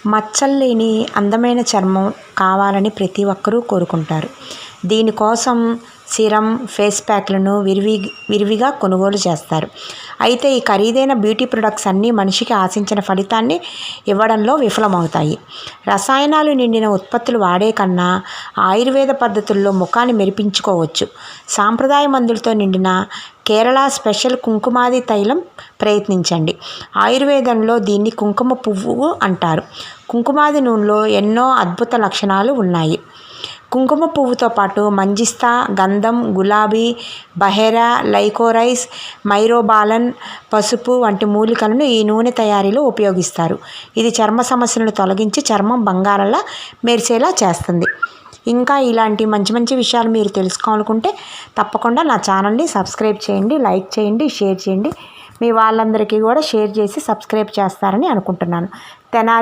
మచ్చలు లేని అందమైన చర్మం కావాలని ప్రతి ఒక్కరూ కోరుకుంటారు. దీనికోసం సీరం, ఫేస్ ప్యాక్లను విరివిగా కొనుగోలు చేస్తారు. అయితే ఈ ఖరీదైన బ్యూటీ ప్రొడక్ట్స్ అన్నీ మనిషికి ఆశించిన ఫలితాన్ని ఇవ్వడంలో విఫలమవుతాయి. రసాయనాలు నిండిన ఉత్పత్తులు వాడే కన్నా ఆయుర్వేద పద్ధతుల్లో ముఖాన్ని మెరిపించుకోవచ్చు. సాంప్రదాయ మందులతో నిండిన కేరళ స్పెషల్ కుంకుమాది తైలం ప్రయత్నించండి. ఆయుర్వేదంలో దీన్ని కుంకుమ పువ్వు అంటారు. కుంకుమాది నూనెలో ఎన్నో అద్భుత లక్షణాలు ఉన్నాయి. కుంకుమ పువ్వుతో పాటు మంజిస్తా, గంధం, గులాబీ, బహేరా, లైకోరైస్, మైరోబాలన్, పసుపు వంటి మూలికలను ఈ నూనె తయారీలో ఉపయోగిస్తారు. ఇది చర్మ సమస్యలను తొలగించి చర్మం బంగారంలా మెరిసేలా చేస్తుంది. ఇంకా ఇలాంటి మంచి మంచి విషయాలు మీరు తెలుసుకోవాలనుకుంటే తప్పకుండా నా ఛానల్ని సబ్స్క్రైబ్ చేయండి, లైక్ చేయండి, షేర్ చేయండి. మీ వాళ్ళందరికీ కూడా షేర్ చేసి సబ్స్క్రైబ్ చేస్తారని అనుకుంటున్నాను. తెనాలి